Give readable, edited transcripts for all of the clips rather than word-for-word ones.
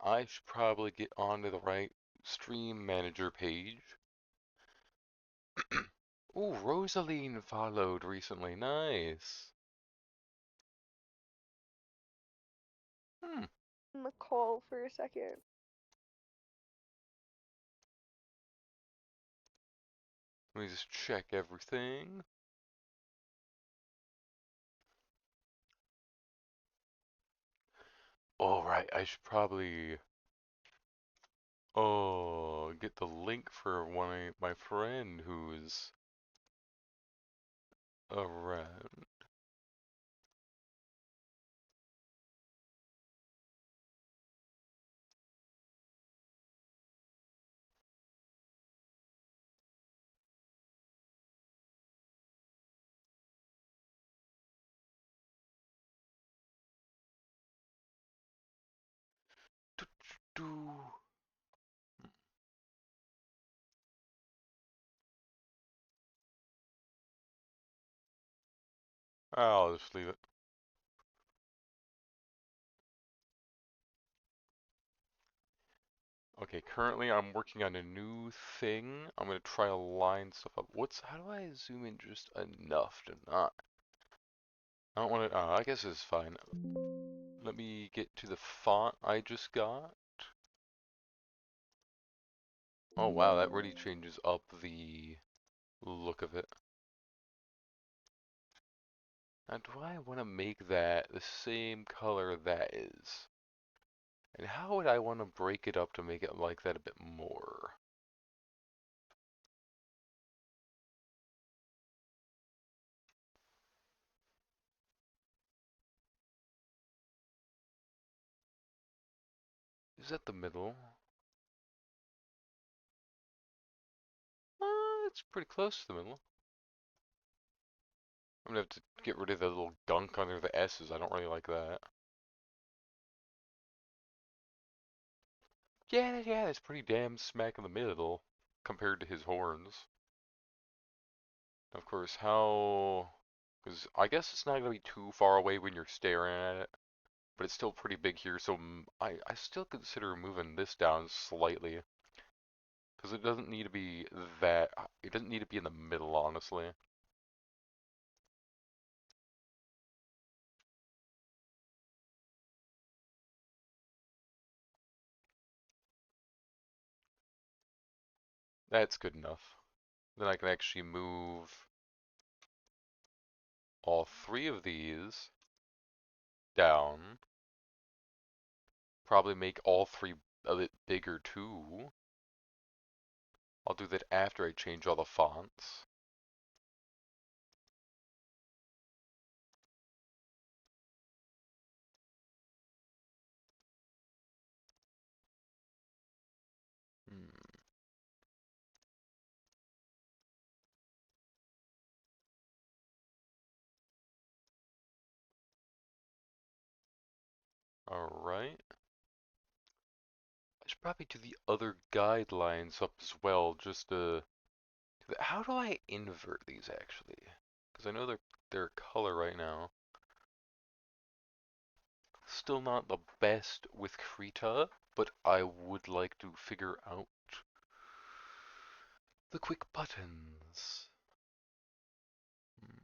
I should probably get onto the right stream manager page. Ooh, Rosaline followed recently. Nice. Hmm. On the call for a second. Let me just check everything. All right, I should probably get the link for one of my friend who's around. Do. I'll just leave it. Okay, currently I'm working on a new thing. I'm gonna try to line stuff up. How do I zoom in just enough to not? I don't want to, I guess it's fine. Let me get to the font I just got. Oh wow, that really changes up the look of it. Now do I want to make that the same color that is? And how would I want to break it up to make it like that a bit more? Is that the middle? It's pretty close to the middle. I'm gonna have to get rid of the little gunk under the S's. I don't really like that. Yeah, that's pretty damn smack in the middle compared to his horns. Of course, how... Because I guess it's not going to be too far away when you're staring at it, but it's still pretty big here, so I still consider moving this down slightly. Because it doesn't need to be that... It doesn't need to be in the middle, honestly. That's good enough. Then I can actually move all three of these down. Probably make all three a bit bigger too. I'll do that after I change all the fonts. Hmm. Alright. I should probably do the other guidelines up as well, just to... How do I invert these, actually? Because I know they're color right now. Still not the best with Krita, but I would like to figure out the quick buttons. Hmm.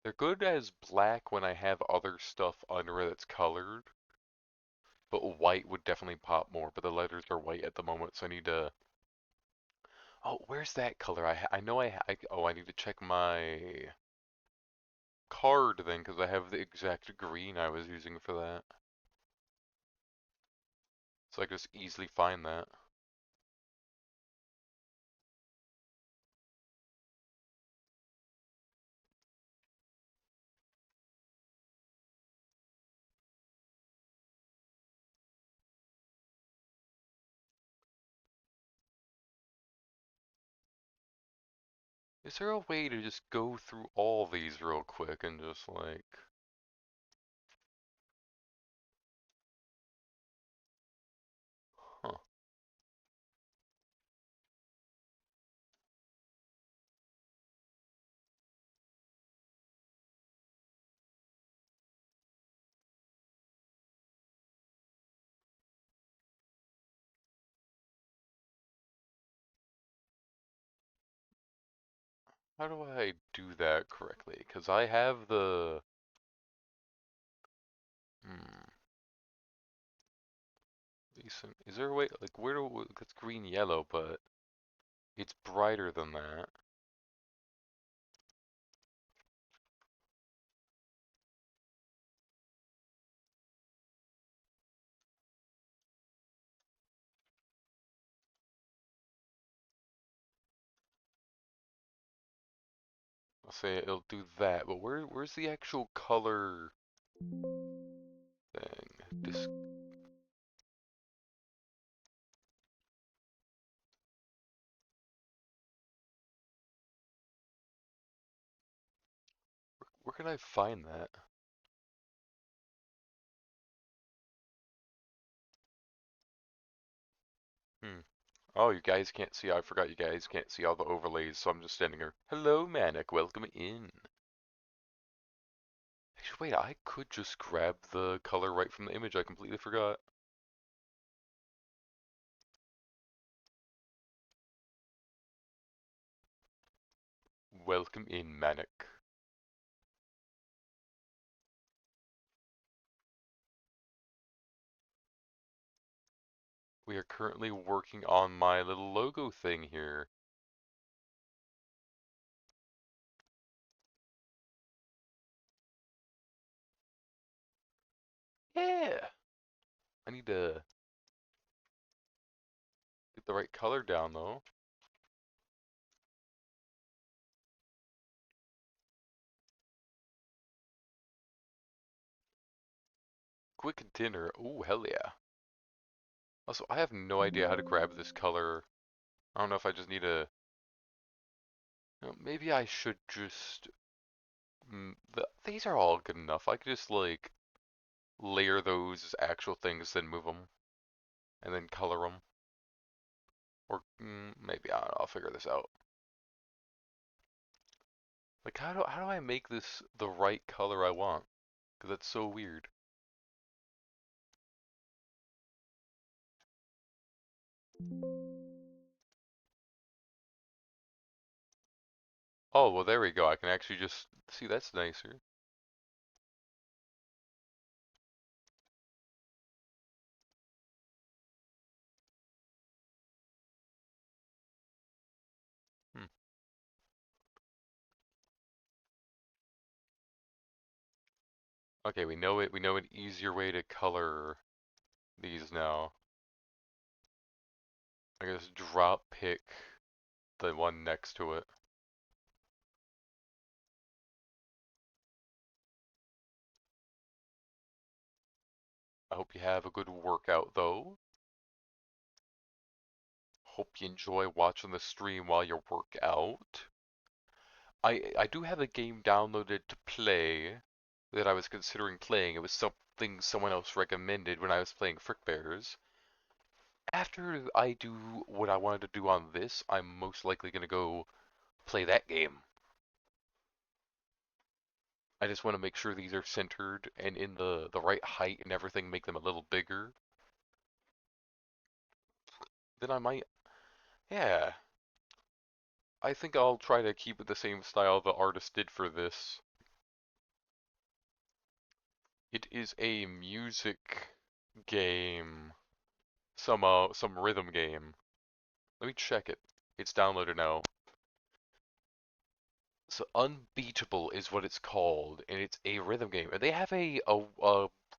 They're good as black when I have other stuff under it that's colored, but white would definitely pop more, but the letters are white at the moment, so I need to... Oh, where's that color? I know oh, I need to check my card then, because I have the exact green I was using for that. So I can just easily find that. Is there a way to just go through all these real quick and just like, huh? How do I do that correctly? Because I have the, hmm, decent. Is there a way, like, where do, it's green yellow, but it's brighter than that. I'll say it'll do that, but where's the actual color thing? Dis where can I find that? Hmm. Oh, you guys can't see. I forgot you guys can't see all the overlays, so I'm just standing here. Hello, Manic. Welcome in. Actually, wait, I could just grab the color right from the image. I completely forgot. Welcome in, Manic. We are currently working on my little logo thing here. Yeah. I need to get the right color down, though. Quick dinner. Ooh, hell yeah. Also, I have no idea how to grab this color. I don't know if I just need to. Maybe I should just. These are all good enough. I could just like layer those as actual things, then move them, and then color them. Or maybe I don't know, I'll figure this out. Like how do I make this the right color I want? Because that's so weird. Oh well, there we go. I can actually just see that's nicer. Hmm. Okay, we know it. We know an easier way to color these now. I guess drop pick the one next to it. I hope you have a good workout though. Hope you enjoy watching the stream while you work out. I do have a game downloaded to play that I was considering playing. It was something someone else recommended when I was playing Frick Bears. After I do what I wanted to do on this, I'm most likely gonna go play that game. I just want to make sure these are centered and in the right height and everything, make them a little bigger. Then I might, yeah. I think I'll try to keep it the same style the artist did for this. It is a music game, some rhythm game. Let me check it. It's downloaded now. So Unbeatable is what it's called, and it's a rhythm game. And they have a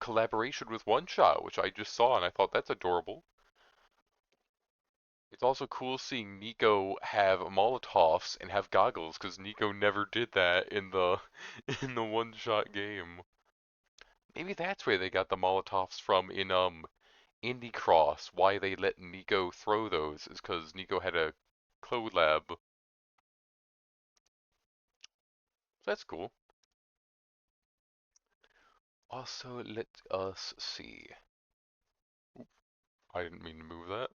collaboration with One Shot, which I just saw, and I thought that's adorable. It's also cool seeing Nico have Molotovs and have goggles, because Nico never did that in the in the One Shot game. Maybe that's where they got the Molotovs from in Indie Cross. Why they let Nico throw those is because Nico had a code lab. So that's cool. Also, let us see. Oop, I didn't mean to move that.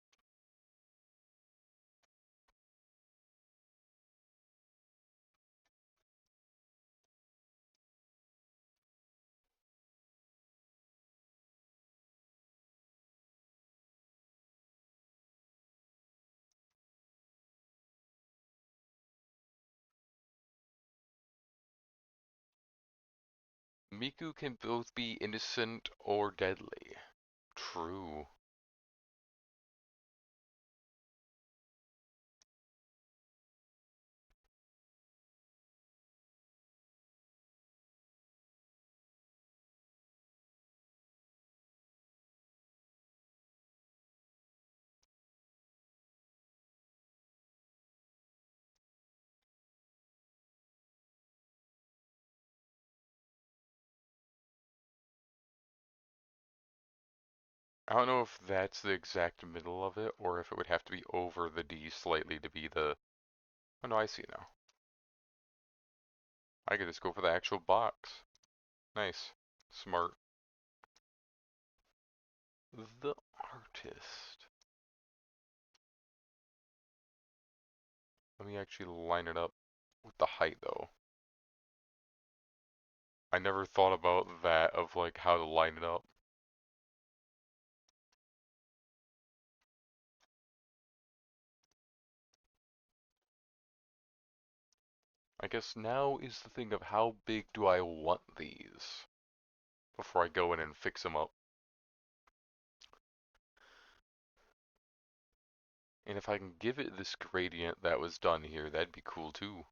Miku can both be innocent or deadly. True. I don't know if that's the exact middle of it, or if it would have to be over the D slightly to be the... Oh no, I see now. I could just go for the actual box. Nice. Smart. The artist. Let me actually line it up with the height though. I never thought about that of like how to line it up. I guess now is the thing of how big do I want these before I go in and fix them up. And if I can give it this gradient that was done here, that'd be cool too.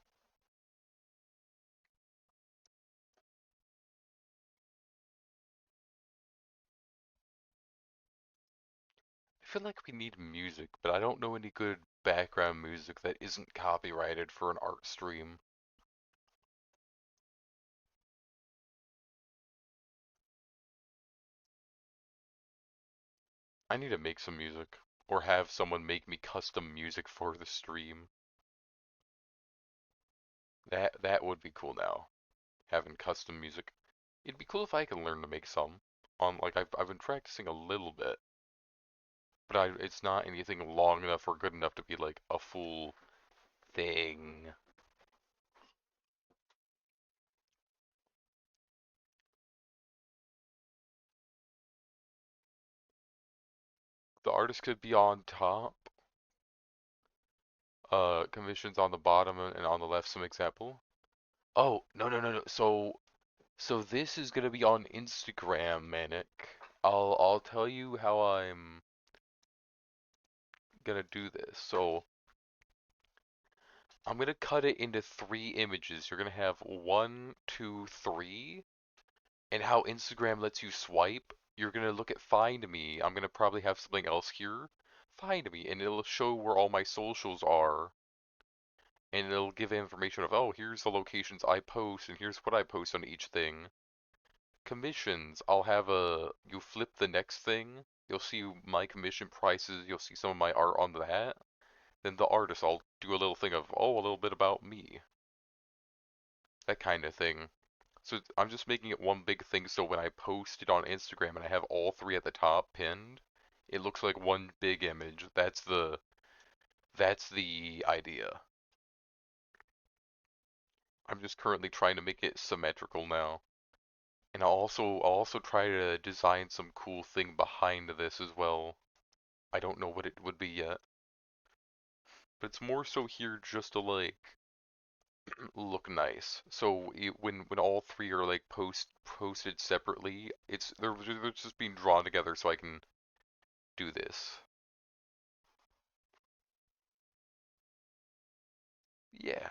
I feel like we need music, but I don't know any good background music that isn't copyrighted for an art stream. I need to make some music, or have someone make me custom music for the stream. That would be cool now, having custom music. It'd be cool if I can learn to make some. Like I've been practicing a little bit, but it's not anything long enough or good enough to be like a full thing. The artist could be on top, commissions on the bottom, and on the left some example. Oh, no, no, no, no. So this is gonna be on Instagram, Manic. I'll tell you how I'm gonna do this. So I'm gonna cut it into 3 images. You're gonna have one, two, three, and how Instagram lets you swipe. You're gonna look at Find Me. I'm gonna probably have something else here. Find Me, and it'll show where all my socials are, and it'll give information of, oh, here's the locations I post, and here's what I post on each thing. Commissions, I'll have you flip the next thing, you'll see my commission prices, you'll see some of my art on that. Then the artist, I'll do a little thing of, oh, a little bit about me. That kind of thing. So I'm just making it one big thing so when I post it on Instagram and I have all three at the top pinned, it looks like one big image. That's the idea. I'm just currently trying to make it symmetrical now. And I'll also try to design some cool thing behind this as well. I don't know what it would be yet, but it's more so here just to like look nice. So when all three are like posted separately, they're just being drawn together so I can do this. Yeah,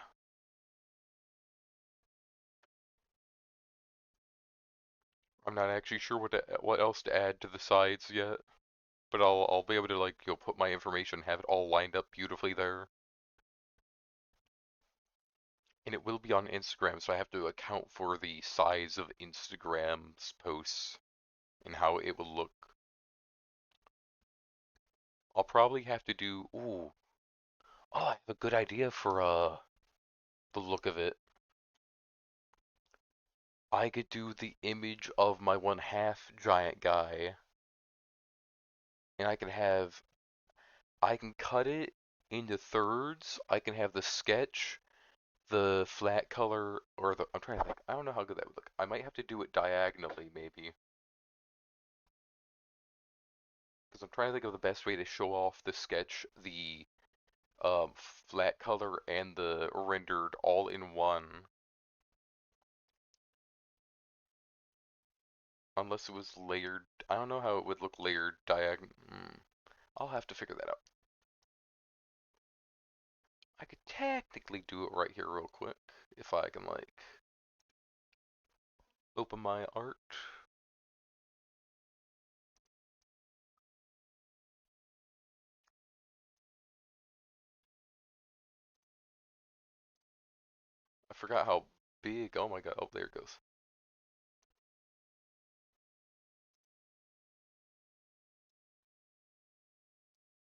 I'm not actually sure what else to add to the sides yet, but I'll be able to like put my information, have it all lined up beautifully there. And it will be on Instagram, so I have to account for the size of Instagram's posts and how it will look. I'll probably have to do, ooh, oh, I have a good idea for the look of it. I could do the image of my 1/2 giant guy, and I can cut it into thirds. I can have the sketch, the flat color, or I'm trying to think. I don't know how good that would look. I might have to do it diagonally, maybe. Because I'm trying to think of the best way to show off the sketch, the flat color, and the rendered all in one. Unless it was layered. I don't know how it would look layered diagonal. I'll have to figure that out. I could technically do it right here real quick if I can like open my art. I forgot how big. Oh my god. Oh, there it goes.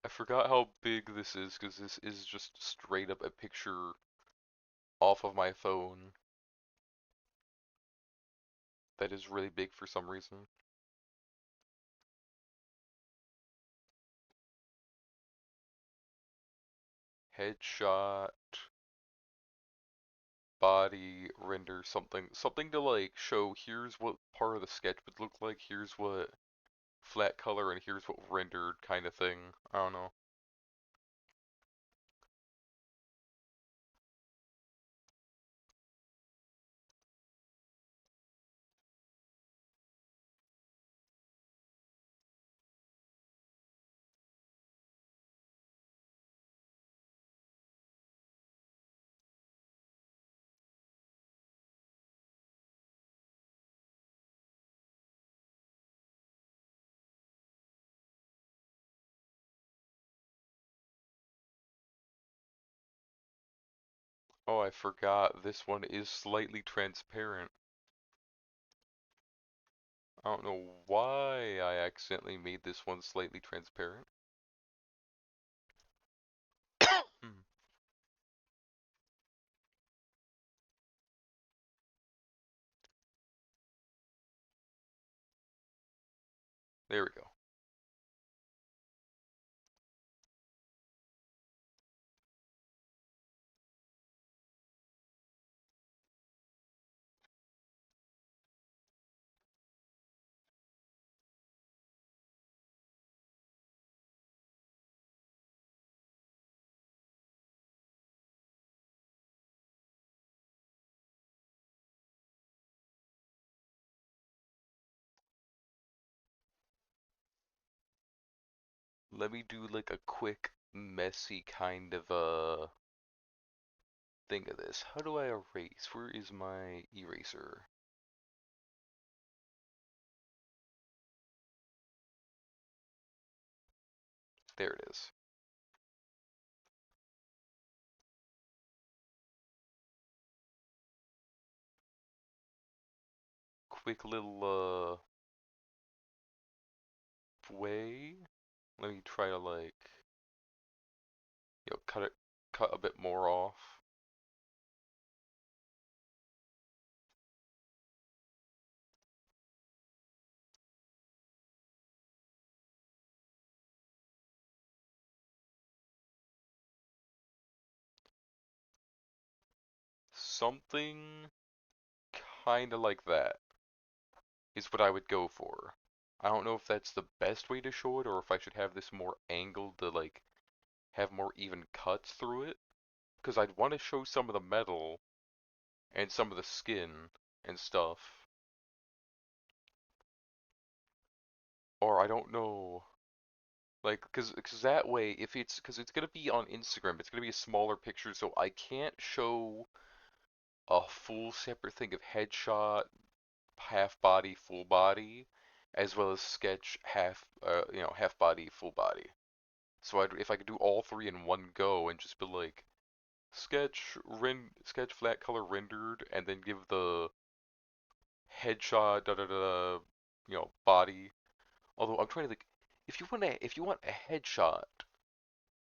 I forgot how big this is because this is just straight up a picture off of my phone that is really big for some reason. Headshot, body, render, something to like show here's what part of the sketch would look like, here's what flat color, and here's what rendered kind of thing. I don't know. Oh, I forgot this one is slightly transparent. I don't know why I accidentally made this one slightly transparent. Hmm, there we go. Let me do like a quick, messy kind of thing of this. How do I erase? Where is my eraser? There it is. Quick little way. Let me try to like cut a bit more off. Something kind of like that is what I would go for. I don't know if that's the best way to show it or if I should have this more angled to like have more even cuts through it. Because I'd want to show some of the metal and some of the skin and stuff. Or I don't know. Like, cause that way, if cause it's gonna be on Instagram, it's gonna be a smaller picture, so I can't show a full separate thing of headshot, half body, full body, as well as sketch half body, full body. So if I could do all three in one go and just be like, sketch flat color rendered, and then give the headshot, da da da, body. Although I'm trying to think, if you want a headshot,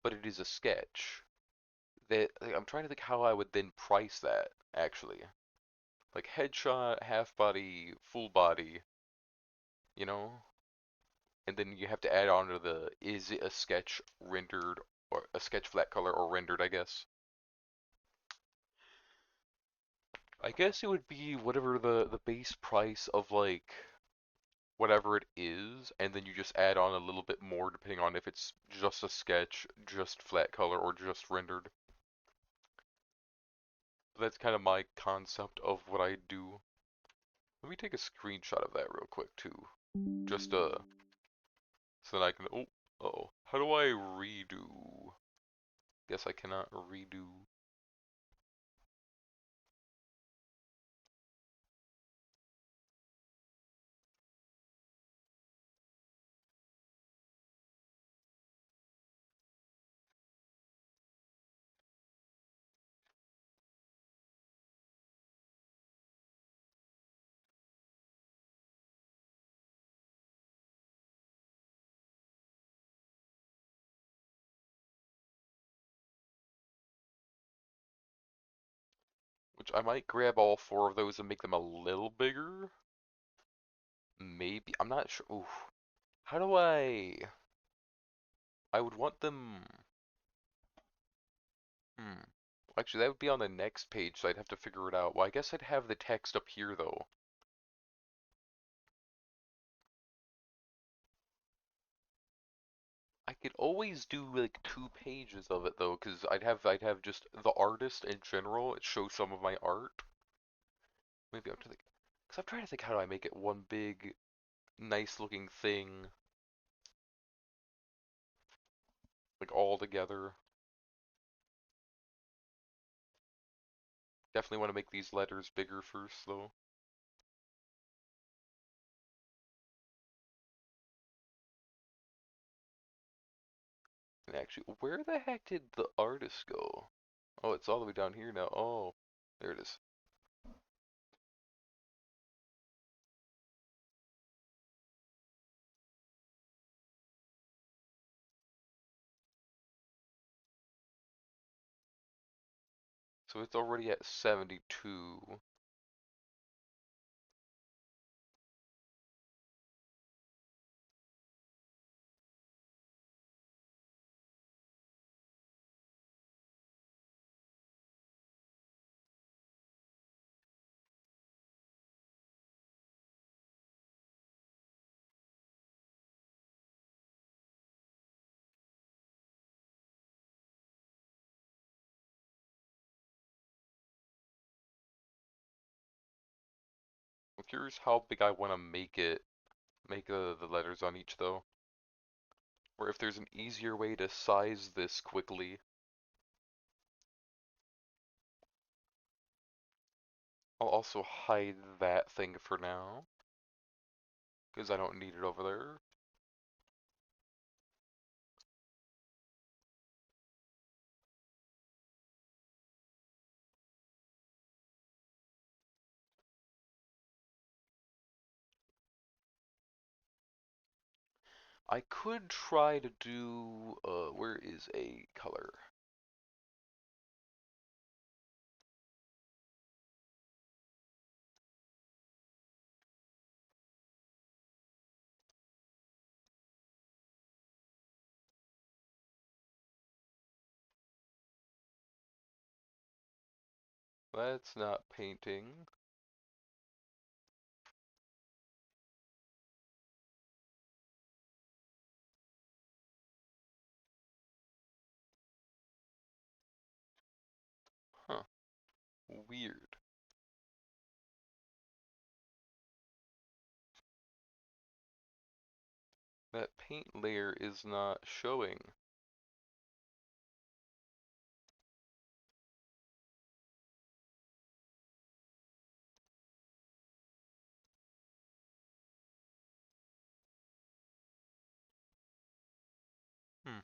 but it is a sketch, that like, I'm trying to think how I would then price that actually. like headshot, half body, full body, you know? And then you have to add on to the is it a sketch rendered or a sketch flat color or rendered, I guess. I guess it would be whatever the base price of like whatever it is, and then you just add on a little bit more depending on if it's just a sketch, just flat color, or just rendered. That's kind of my concept of what I do. Let me take a screenshot of that real quick too. Just so that I can uh-oh. How do I redo? Guess I cannot redo. Which I might grab all four of those and make them a little bigger. Maybe. I'm not sure. Ooh. How do I would want them. Hmm. Actually, that would be on the next page, so I'd have to figure it out. Well, I guess I'd have the text up here, though. I could always do like 2 pages of it though, because I'd have just the artist in general. It shows some of my art. Maybe I'm to think, because I'm trying to think how do I make it one big, nice looking thing, like all together. Definitely want to make these letters bigger first though. And actually, where the heck did the artist go? Oh, it's all the way down here now. Oh, there it is. So it's already at 72. I'm curious how big I want to make it, make the letters on each though. Or if there's an easier way to size this quickly. I'll also hide that thing for now, because I don't need it over there. I could try to do, where is a color? That's not painting. Huh, weird. That paint layer is not showing. Hmm.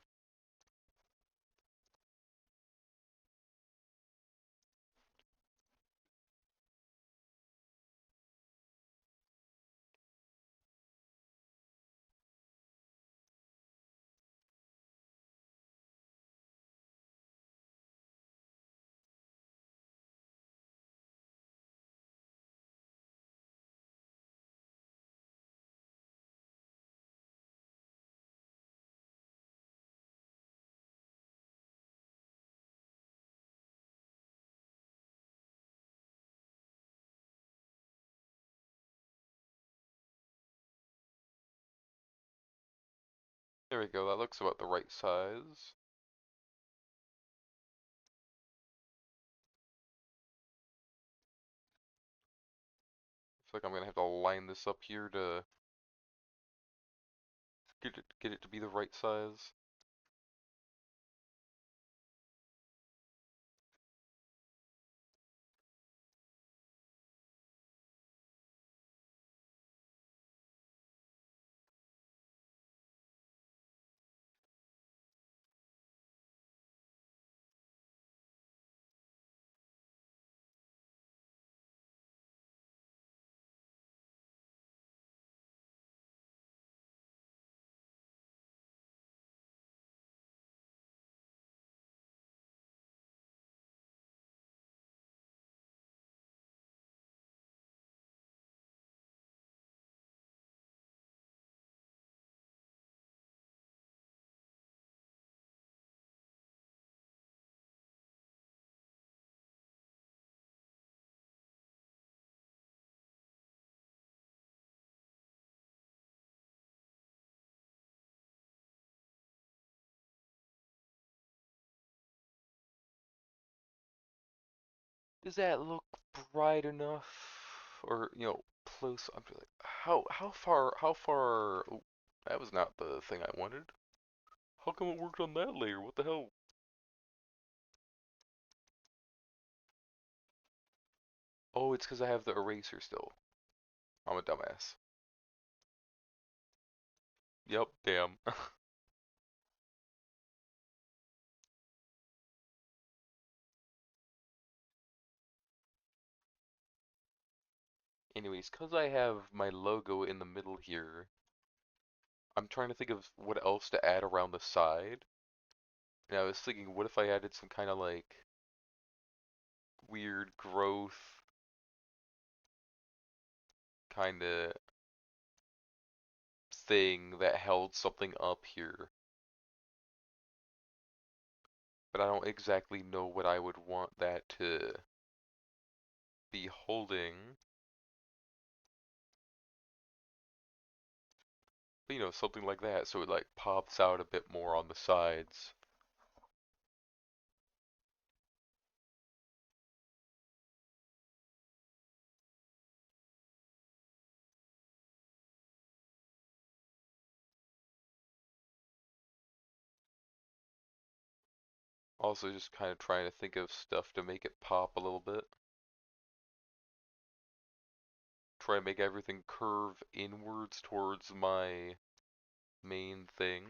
There we go, that looks about the right size. Looks like I'm gonna have to line this up here to get it to be the right size. Does that look bright enough? Or, close? I'm just like, how far? Oh, that was not the thing I wanted. How come it worked on that layer? What the hell? Oh, it's because I have the eraser still. I'm a dumbass. Yep, damn. Anyways, because I have my logo in the middle here, I'm trying to think of what else to add around the side. And I was thinking, what if I added some kind of like weird growth kind of thing that held something up here? But I don't exactly know what I would want that to be holding. But, something like that, so it like pops out a bit more on the sides. Also, just kind of trying to think of stuff to make it pop a little bit. Try to make everything curve inwards towards my main thing.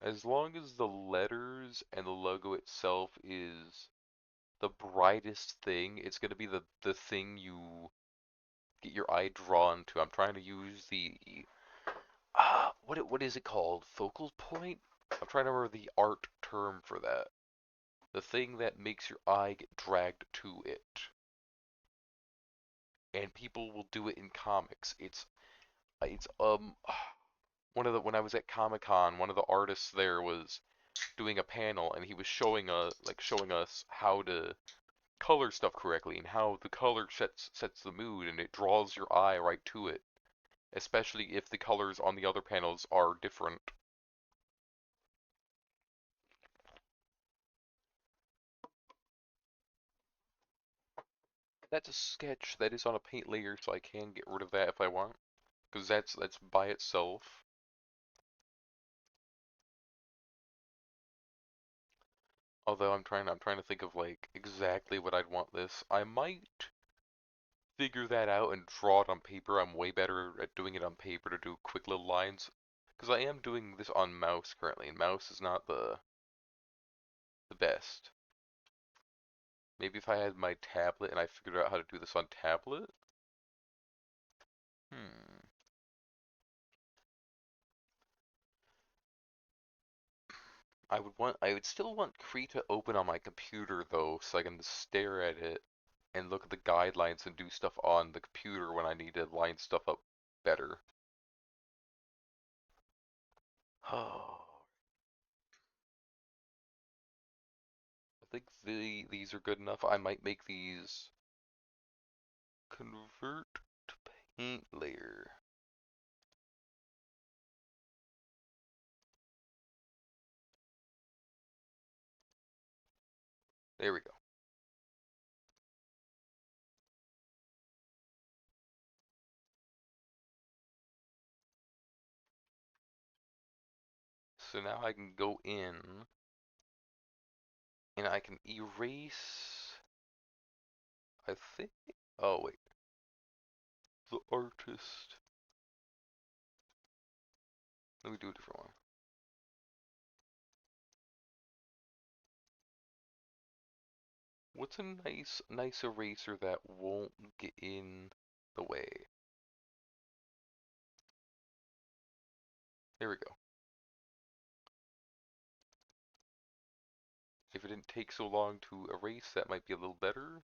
As long as the letters and the logo itself is the brightest thing, it's going to be the thing you get your eye drawn to. I'm trying to use the what is it called? Focal point? I'm trying to remember the art term for that. The thing that makes your eye get dragged to it. And people will do it in comics. It's one of the when I was at Comic-Con, one of the artists there was doing a panel and he was showing us how to color stuff correctly and how the color sets the mood and it draws your eye right to it, especially if the colors on the other panels are different. That's a sketch that is on a paint layer, so I can get rid of that if I want, because that's by itself. Although I'm trying to think of like exactly what I'd want this. I might figure that out and draw it on paper. I'm way better at doing it on paper to do quick little lines, because I am doing this on mouse currently, and mouse is not the best. Maybe if I had my tablet and I figured out how to do this on tablet? Hmm. I would still want Cree to open on my computer though, so I can stare at it and look at the guidelines and do stuff on the computer when I need to line stuff up better. Oh, I think these are good enough. I might make these convert to paint. Ink layer. There we go. So now I can go in and I can erase, I think, oh wait, the artist. Let me do a different one. What's a nice eraser that won't get in the way? There we go. If it didn't take so long to erase, that might be a little better.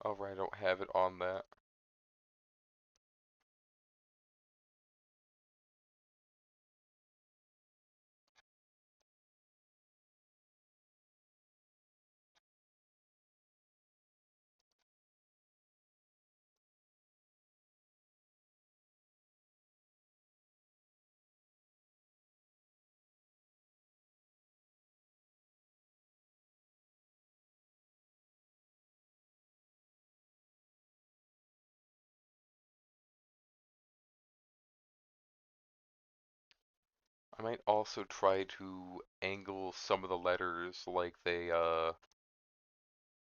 Alright, I don't have it on that. I might also try to angle some of the letters like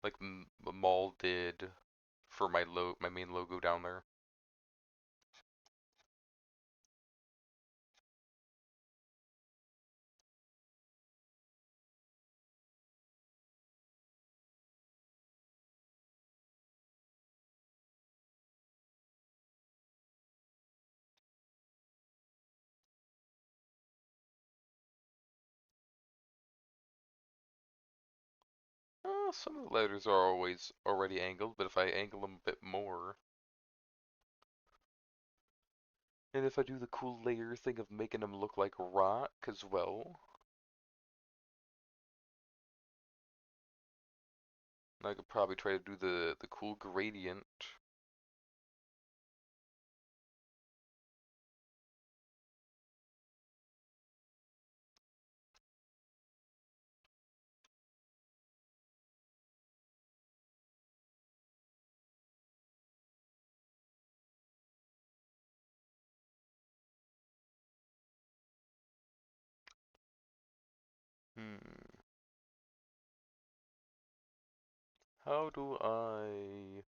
like Maul did for my main logo down there. Some of the letters are always already angled, but if I angle them a bit more, and if I do the cool layer thing of making them look like rock as well, I could probably try to do the cool gradient. Hmm. How do I...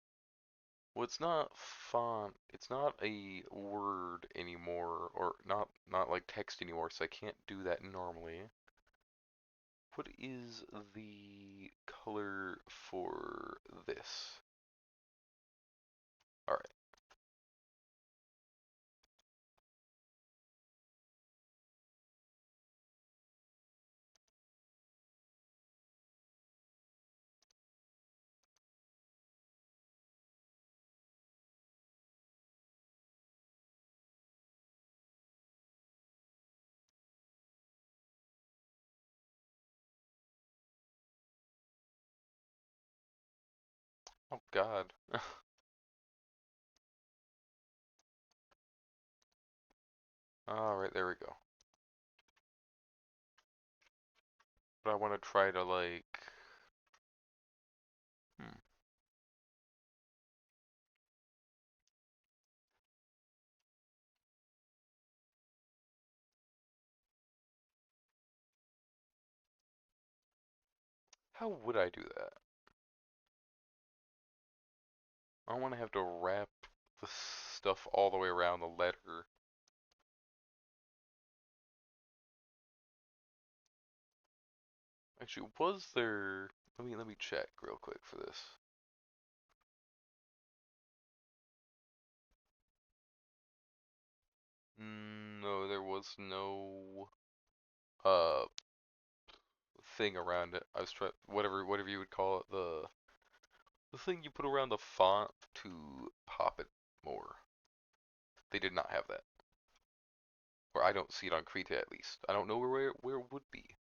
Well, it's not font. It's not a word anymore, or not like text anymore, so I can't do that normally. What is the color for this? Alright. Oh god. Alright, there we go. But I want to try to like... Hmm. How would I do that? I don't want to have to wrap the stuff all the way around the letter. Actually, was there... Let me check real quick for this. No, there was no uh thing around it. I was trying whatever you would call it, the thing you put around the font to pop it more. They did not have that. Or I don't see it on Krita at least. I don't know where it would be.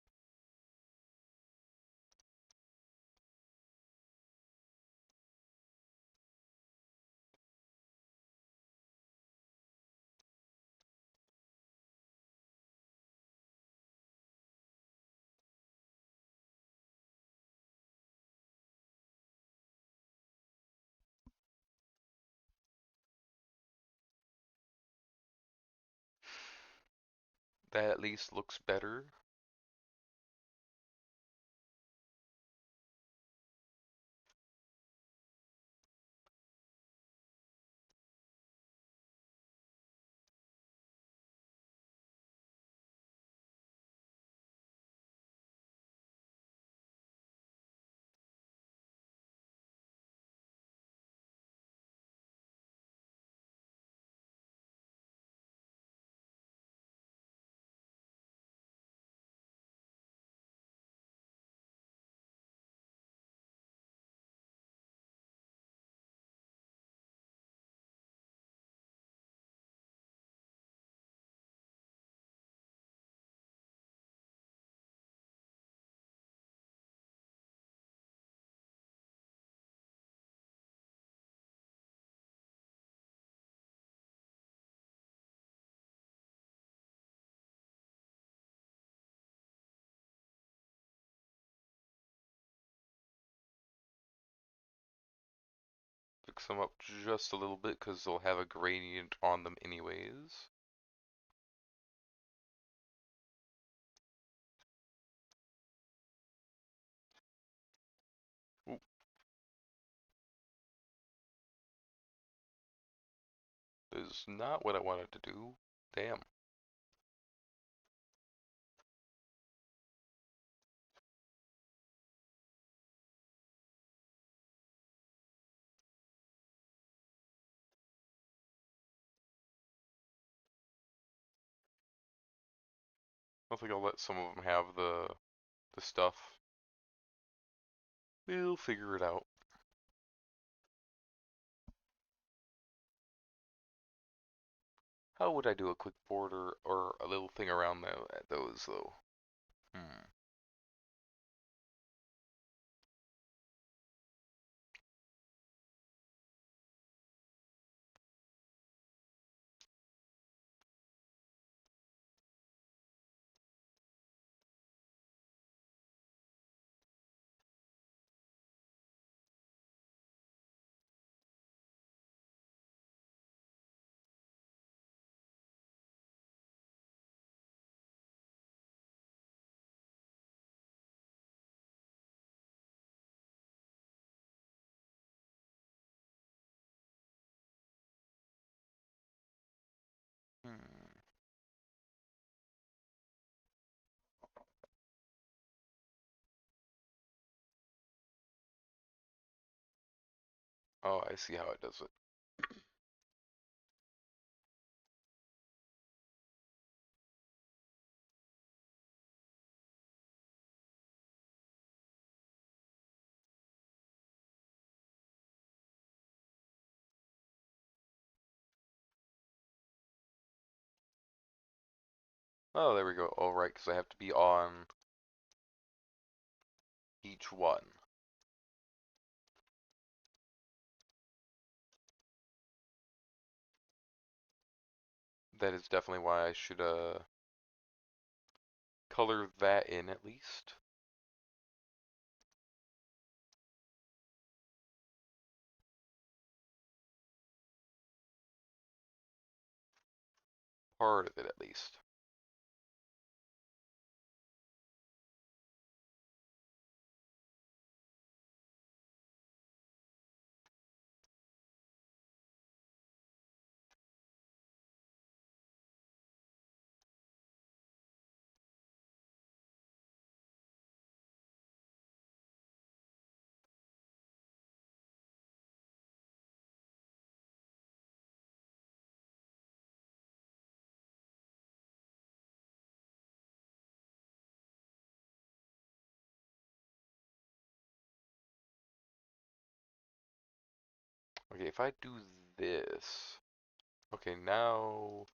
That at least looks better. Fix them up just a little bit because they'll have a gradient on them anyways. Ooh, this is not what I wanted to do. Damn. I think I'll let some of them have the stuff. We'll figure it out. How would I do a quick border or a little thing around those though? Hmm. Hmm. Oh, I see how it does it. Oh, there we go. All right, because I have to be on each one. That is definitely why I should color that in at least. Part of it at least. Okay, if I do this. Okay, now,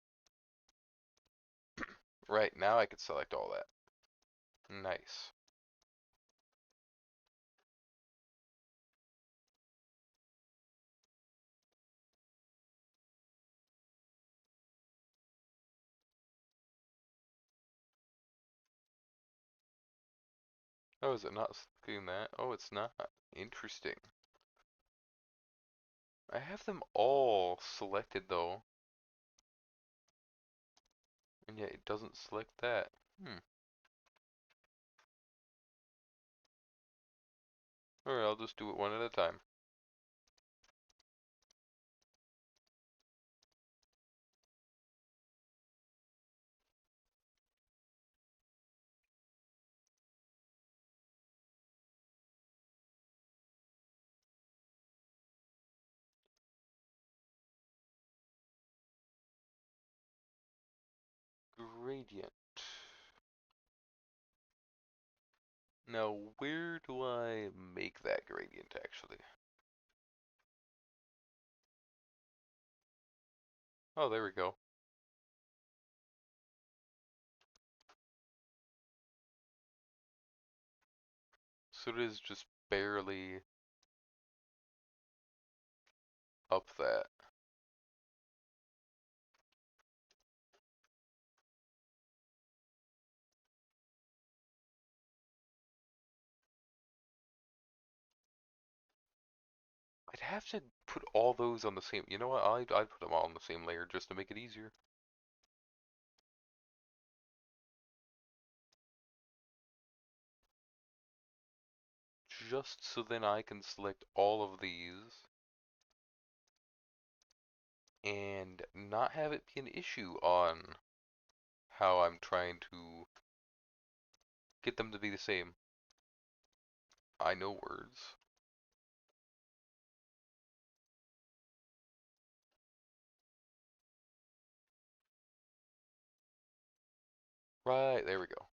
right, now I can select all that. Nice. Oh, is it not selecting that? Oh, it's not. Interesting. I have them all selected though, and yet it doesn't select that. Alright, I'll just do it one at a time. Gradient. Now, where do I make that gradient actually? Oh, there we go. So it is just barely up that. I'd have to put all those on the same, you know what, I'd put them all on the same layer just to make it easier. Just so then I can select all of these and not have it be an issue on how I'm trying to get them to be the same. I know words. Right, there we go.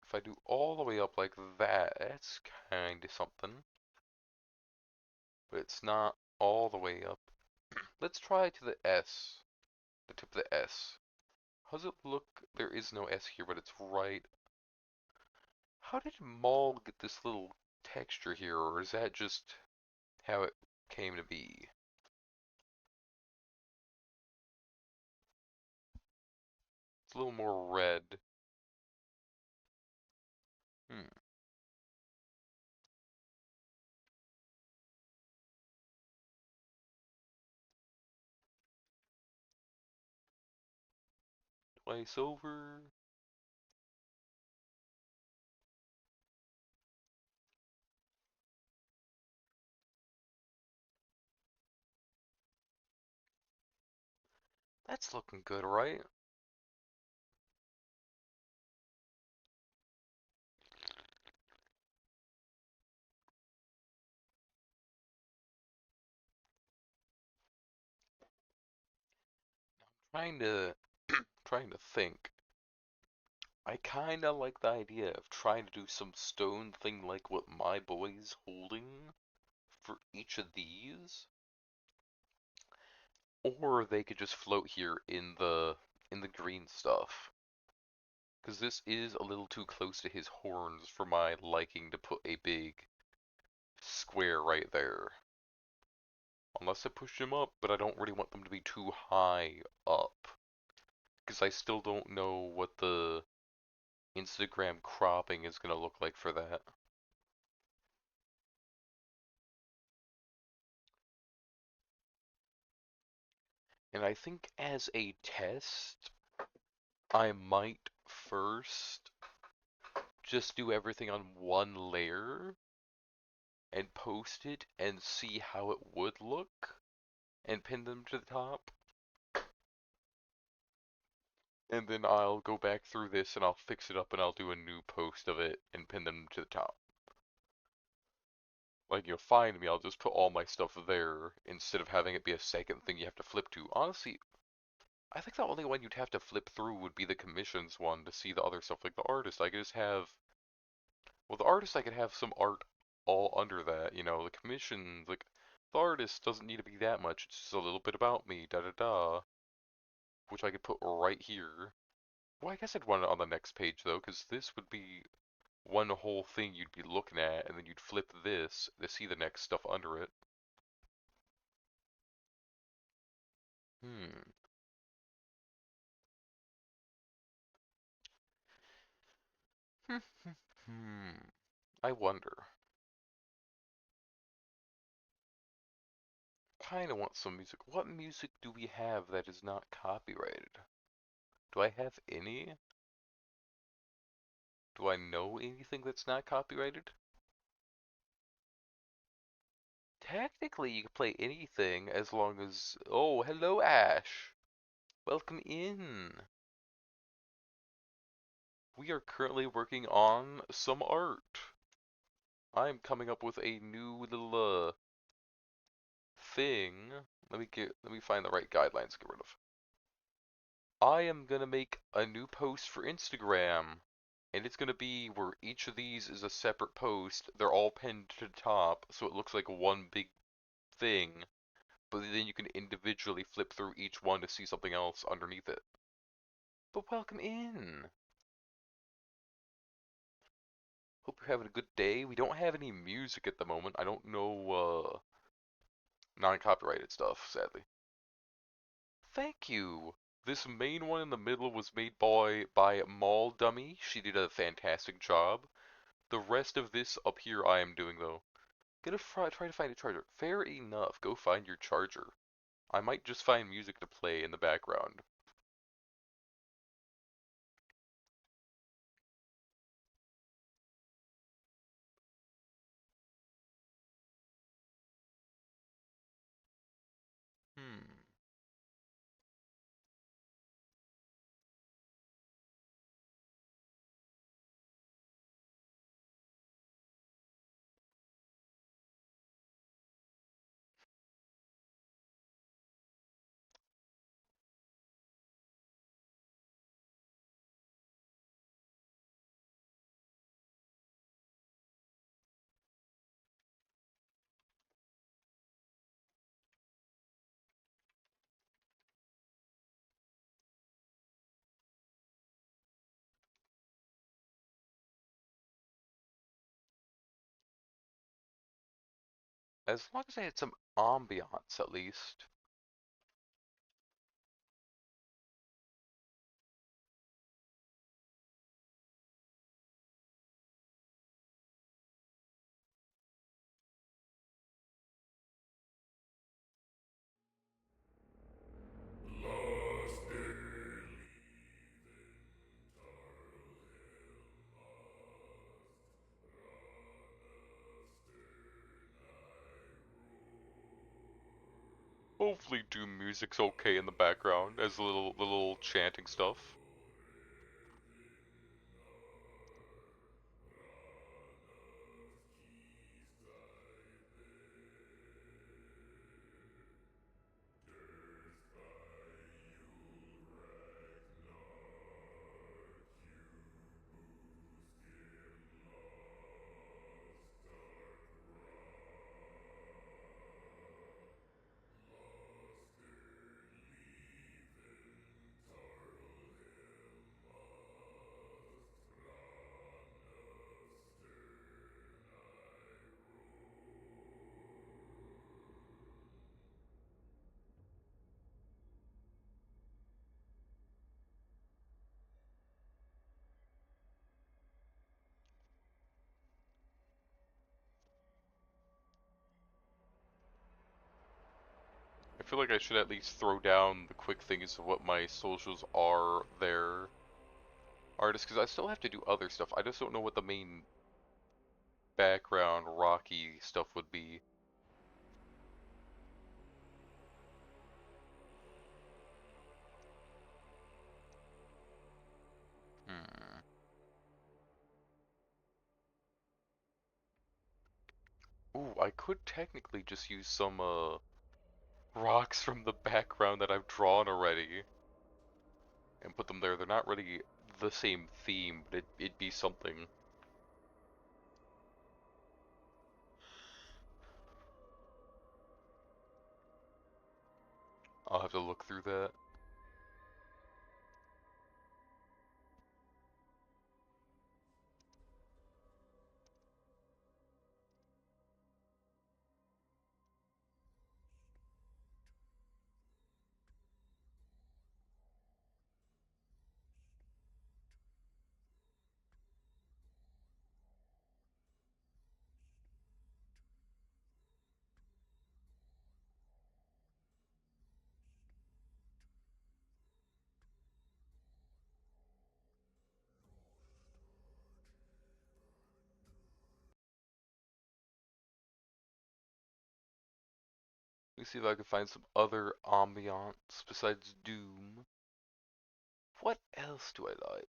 If I do all the way up like that, that's kinda something. But it's not all the way up. Let's try to the S. The tip of the S. How's it look? There is no S here, but it's right. How did Maul get this little texture here, or is that just how it came to be? It's a little more red. Hmm. Twice over. That's looking good, right? Trying to trying to think. I kinda like the idea of trying to do some stone thing like what my boy's holding for each of these. Or they could just float here in the green stuff. Because this is a little too close to his horns for my liking to put a big square right there. Unless I push them up, but I don't really want them to be too high up. Because I still don't know what the Instagram cropping is going to look like for that. And I think as a test, I might first just do everything on one layer and post it and see how it would look and pin them to the top. And then I'll go back through this and I'll fix it up and I'll do a new post of it and pin them to the top. Like, you'll find me, I'll just put all my stuff there instead of having it be a second thing you have to flip to. Honestly, I think the only one you'd have to flip through would be the commissions one to see the other stuff like the artist. I could just have Well, the artist, I could have some art all under that, you know, the commissions, like, the artist doesn't need to be that much, it's just a little bit about me, da da da, which I could put right here. Well, I guess I'd want it on the next page, though, because this would be one whole thing you'd be looking at, and then you'd flip this to see the next stuff under it. Hmm. Hmm. I wonder. Kinda want some music. What music do we have that is not copyrighted? Do I have any? Do I know anything that's not copyrighted? Technically, you can play anything as long as... Oh, hello, Ash. Welcome in. We are currently working on some art. I'm coming up with a new little thing. Let me find the right guidelines to get rid of. I am gonna make a new post for Instagram, and it's gonna be where each of these is a separate post. They're all pinned to the top, so it looks like one big thing, but then you can individually flip through each one to see something else underneath it. But welcome in. Hope you're having a good day. We don't have any music at the moment. I don't know non-copyrighted stuff, sadly. Thank you. This main one in the middle was made by Mall Dummy. She did a fantastic job. The rest of this up here I am doing though. Try to find a charger. Fair enough. Go find your charger. I might just find music to play in the background. Hmm. As long as I had some ambiance at least. Hopefully Doom music's okay in the background as the little chanting stuff. I feel like I should at least throw down the quick things of what my socials are there. Artists, because I still have to do other stuff. I just don't know what the main background rocky stuff would be. Hmm. Ooh, I could technically just use some rocks from the background that I've drawn already and put them there. They're not really the same theme, but it'd be something. I'll have to look through that. Let me see if I can find some other ambiance besides Doom. What else do I like?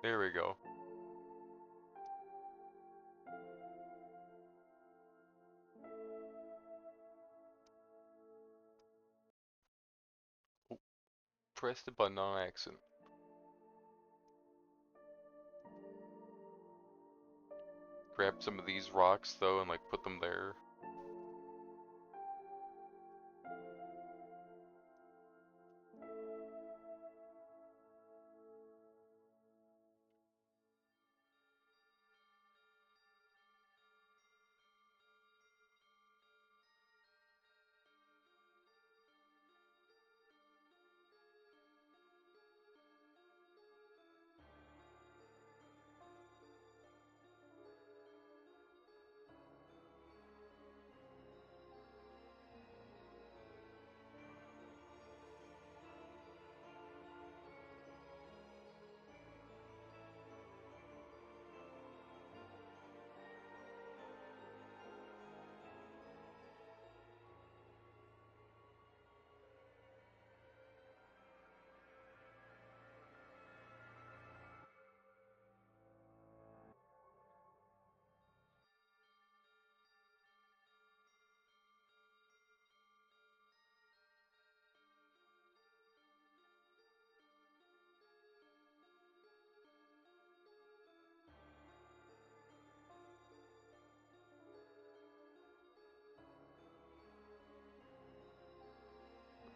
There we go. Oh, press the button on accident. Grab some of these rocks though and like put them there.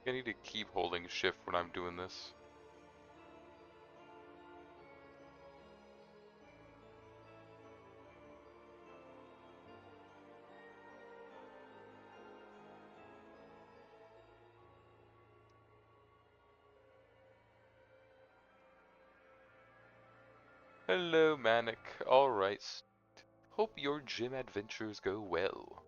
I need to keep holding shift when I'm doing this. Hello, Manic. Alright. Hope your gym adventures go well.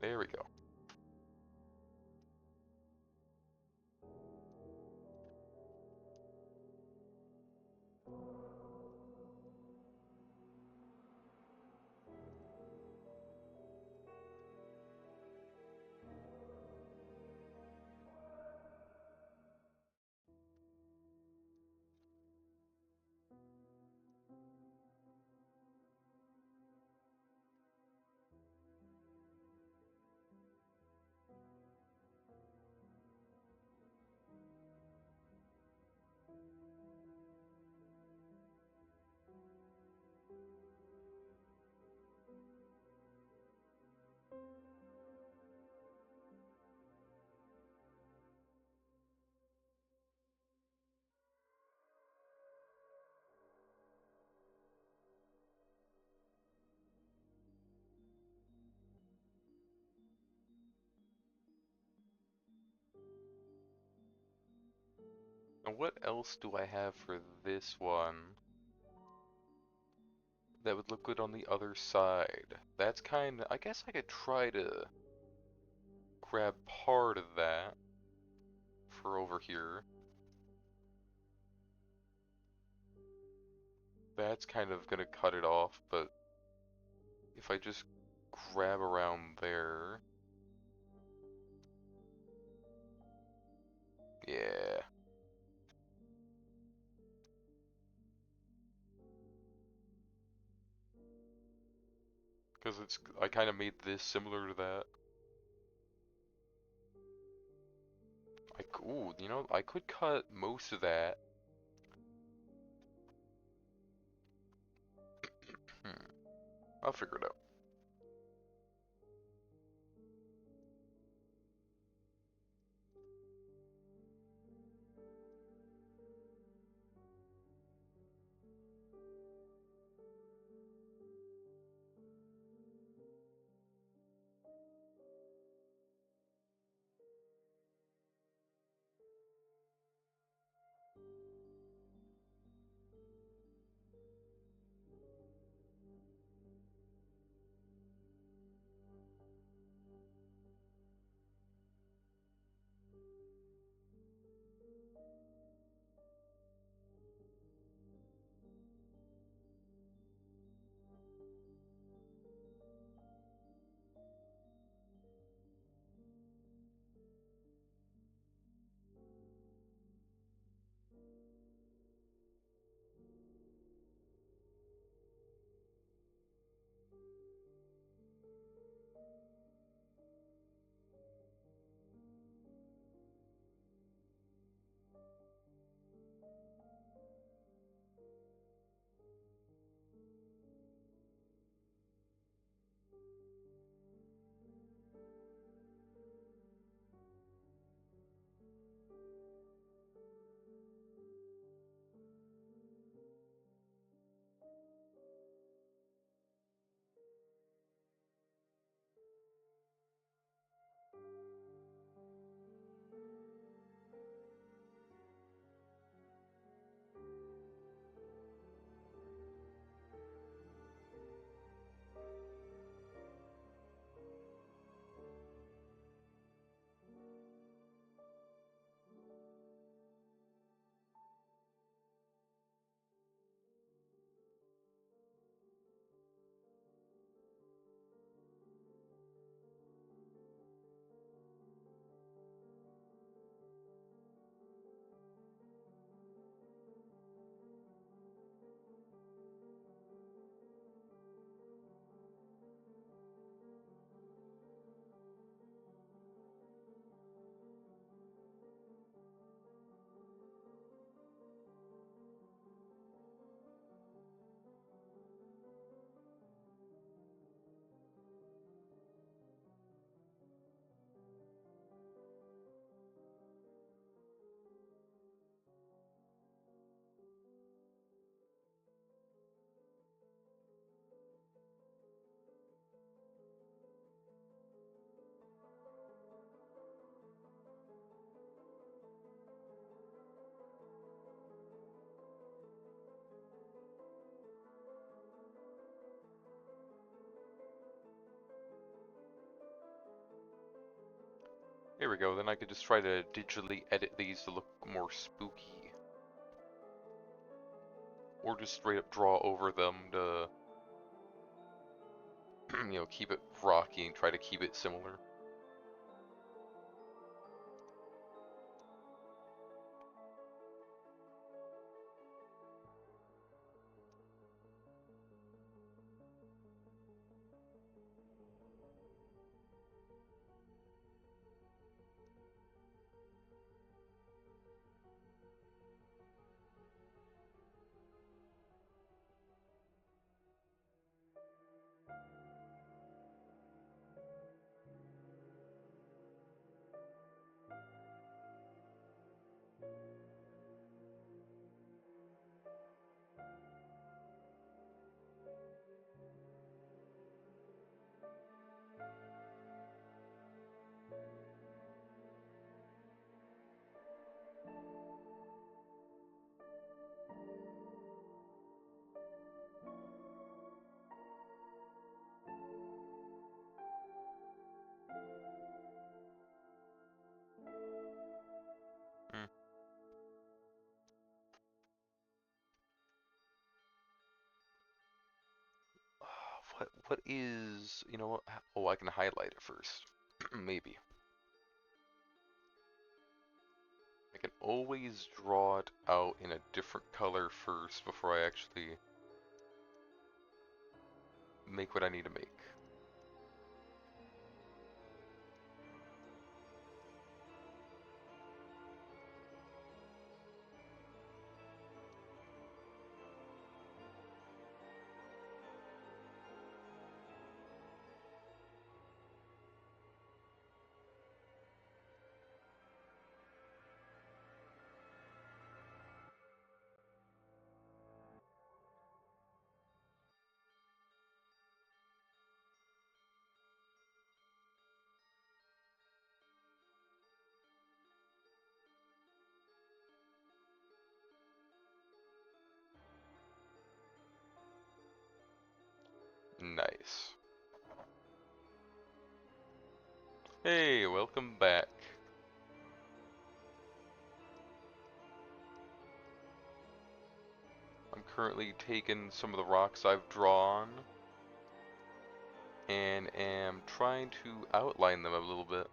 There we go. And what else do I have for this one that would look good on the other side? That's kind of, I guess I could try to grab part of that for over here. That's kind of gonna cut it off, but if I just grab around there, yeah. Because I kind of made this similar to that. Ooh, you know, I could cut most of that. Hmm, I'll figure it out. Here we go, then I could just try to digitally edit these to look more spooky. Or just straight up draw over them to, you know, keep it rocky and try to keep it similar. what is, you know what? Oh, I can highlight it first. Maybe. I can always draw it out in a different color first before I actually make what I need to make. Nice. Hey, welcome back. I'm currently taking some of the rocks I've drawn and am trying to outline them a little bit.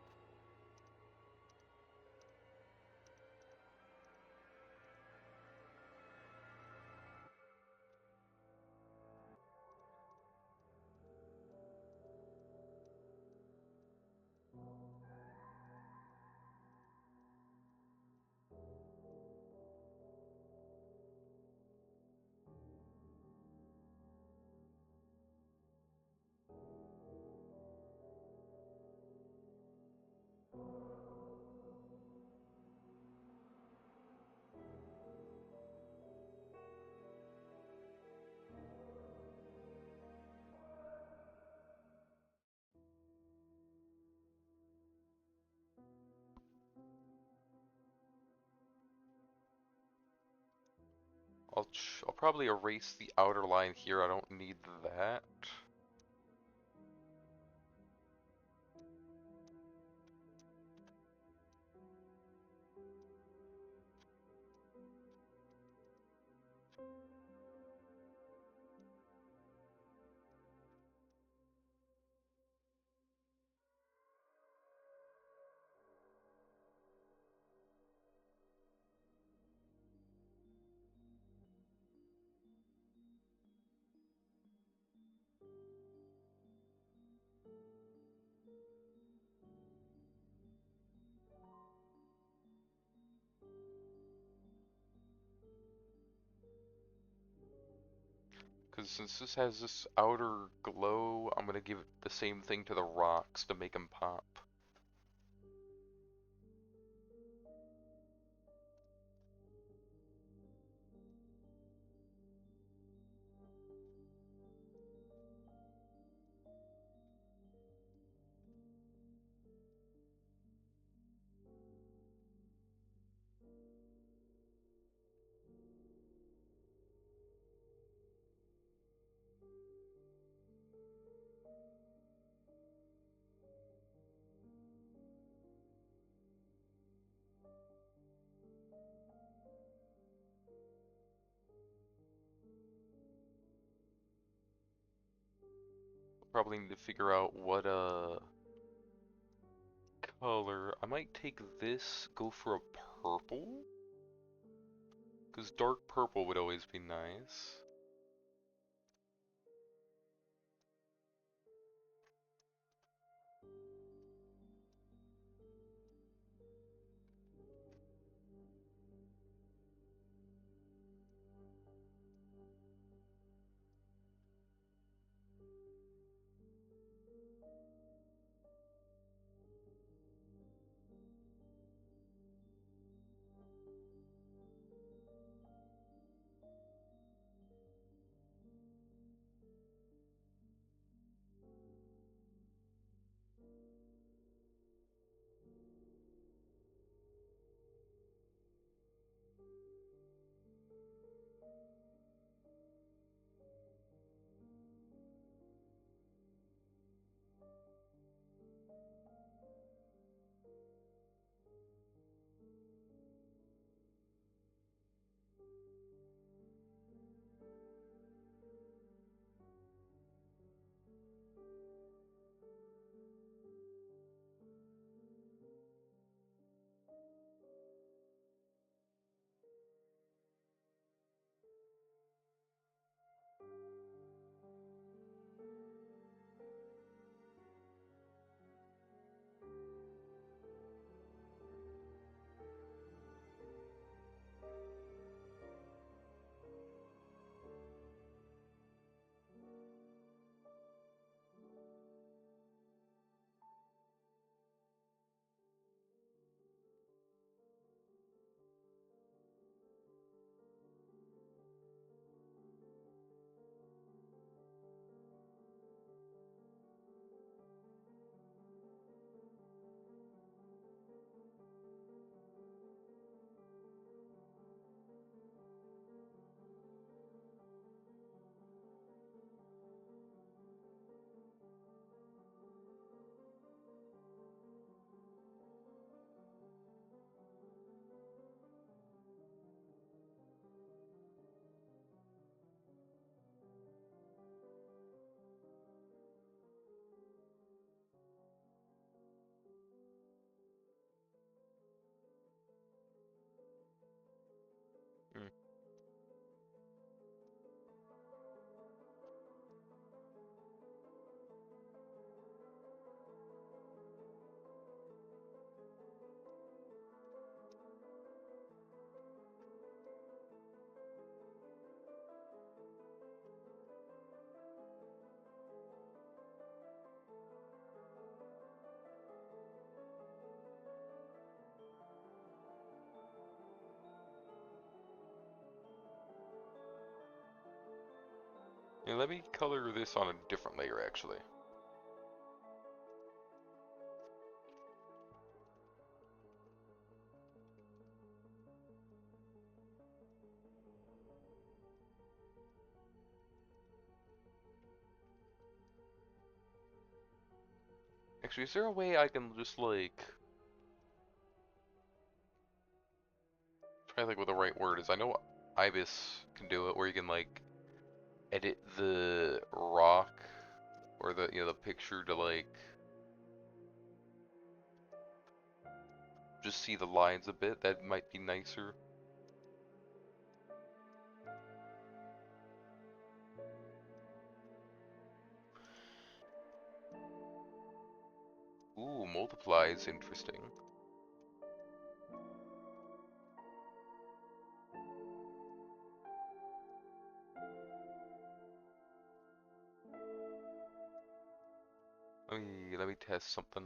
I'll probably erase the outer line here. I don't need that. Because since this has this outer glow, I'm going to give the same thing to the rocks to make them pop. Probably need to figure out what color. I might take this, go for a purple, because dark purple would always be nice. And let me color this on a different layer, actually. Actually, is there a way I can just, like... Try to think what the right word is. I know Ibis can do it, where you can, like, edit the rock or the, the picture to, like, just see the lines a bit. That might be nicer. Ooh, multiply is interesting. Let me test something.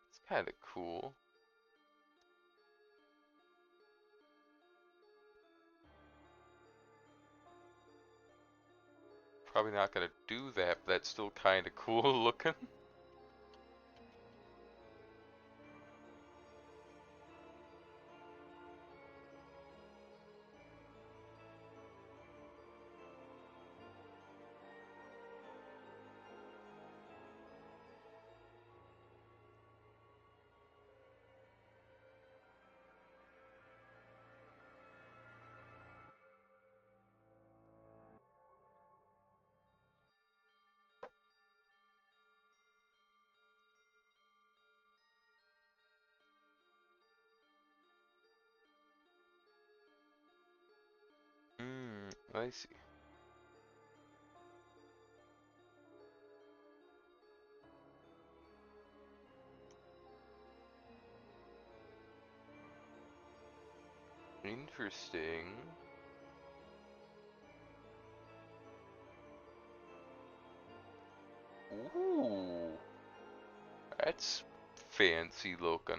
It's kind of cool. Probably not gonna do that, but that's still kind of cool looking. I see. Interesting. Ooh, that's fancy looking.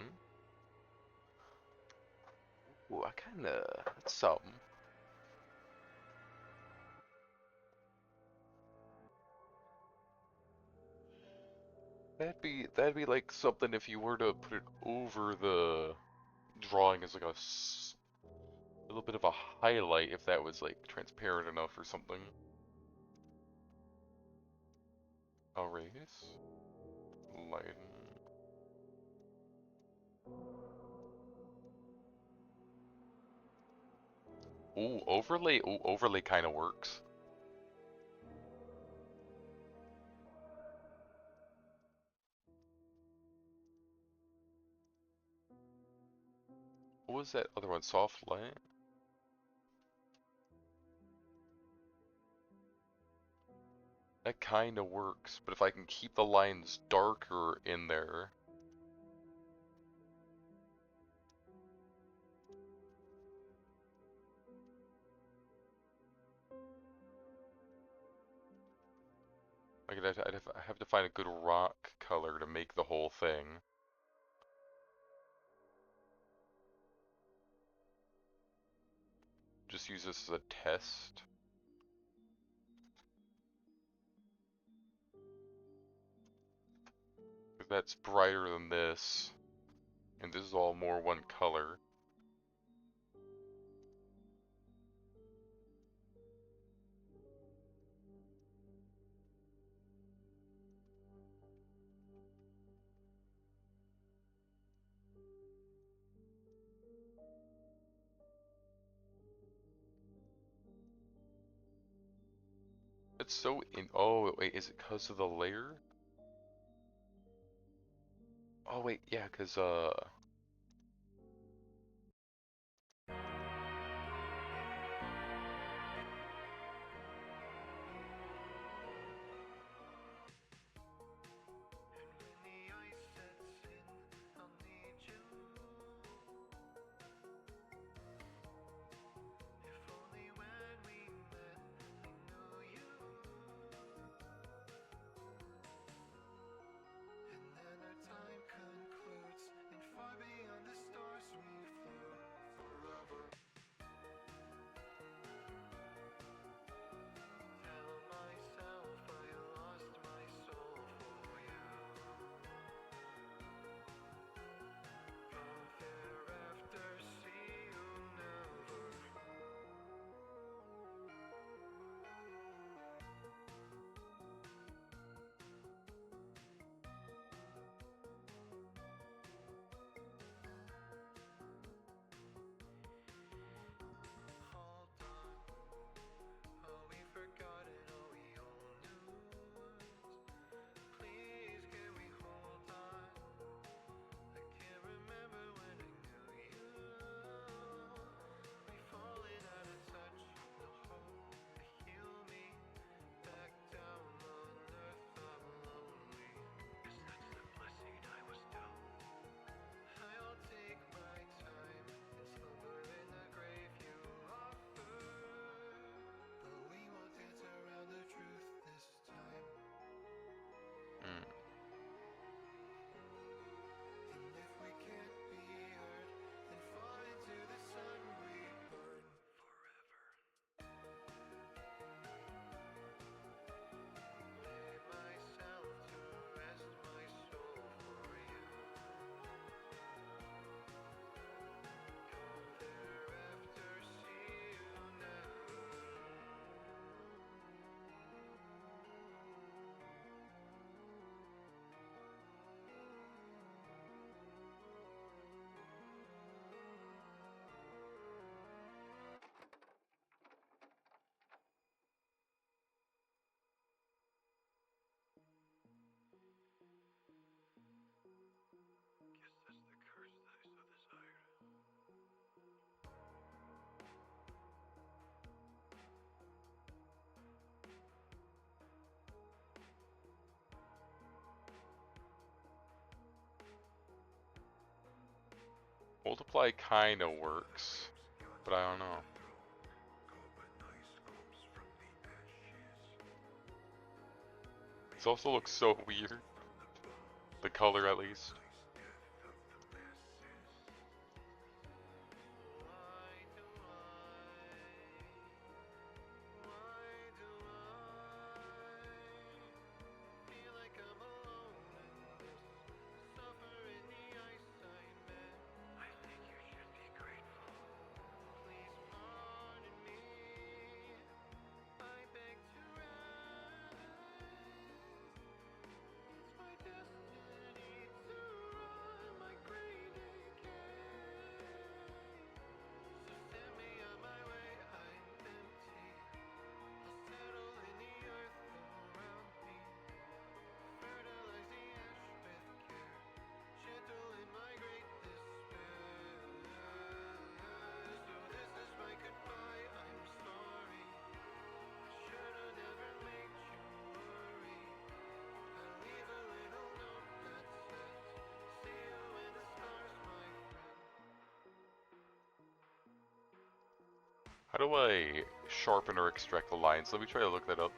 Ooh, that's something. That'd be like something if you were to put it over the drawing as like a little bit of a highlight, if that was like transparent enough or something. Erase, lighten. Ooh, overlay. Ooh, overlay kind of works. What was that other one? Soft light? That kind of works, but if I can keep the lines darker in there. I'd have to find a good rock color to make the whole thing. Just use this as a test. If that's brighter than this, and this is all more one color. It's so in. Oh, wait, is it because of the layer? Oh, wait, yeah, because. Multiply kinda works, but I don't know. This also looks so weird. The color, at least. How do I sharpen or extract the lines? Let me try to look that up.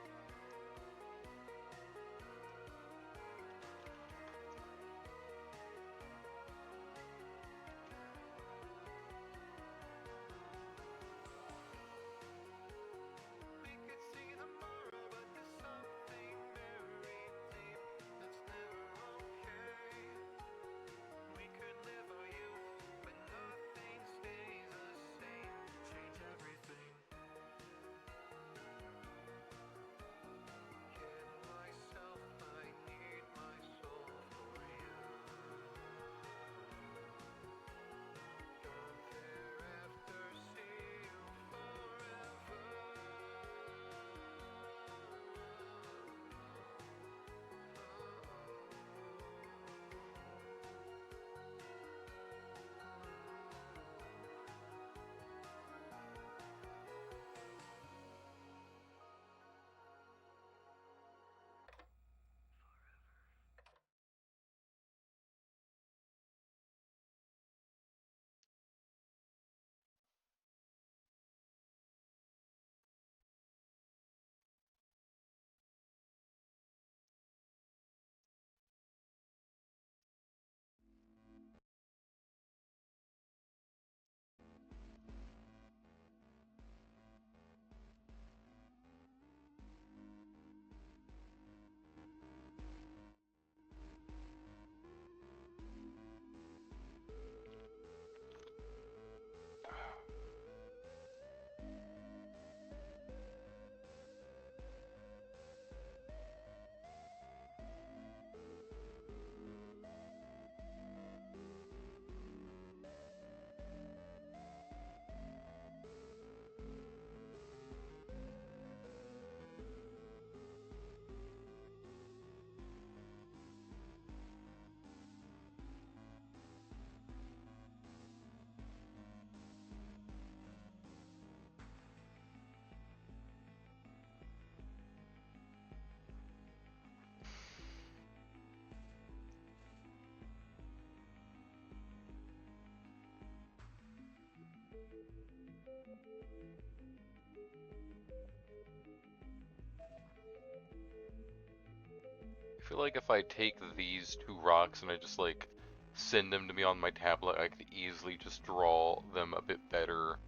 I feel like if I take these two rocks and I just like send them to me on my tablet, I could easily just draw them a bit better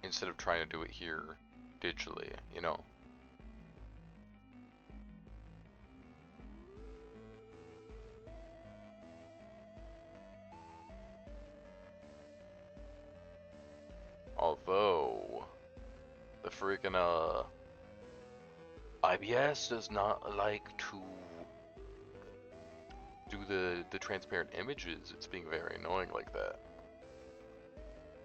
instead of trying to do it here digitally, you know? Although, the freaking, IBS does not like to do the transparent images. It's being very annoying like that.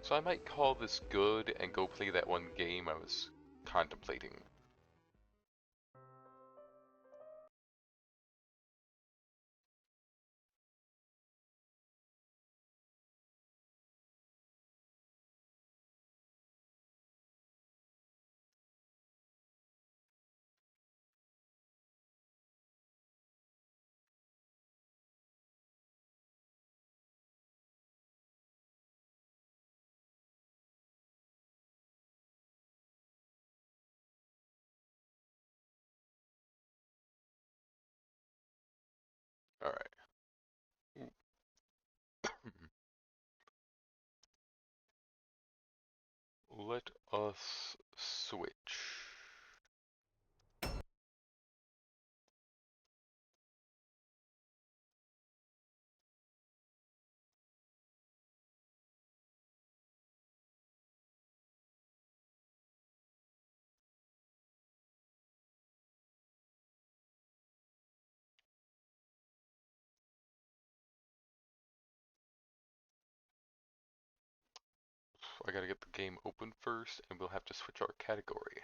So I might call this good and go play that one game I was contemplating. Alright. Let us switch. I gotta get the game open first, and we'll have to switch our category.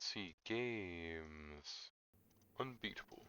Let's see. Games. Unbeatable.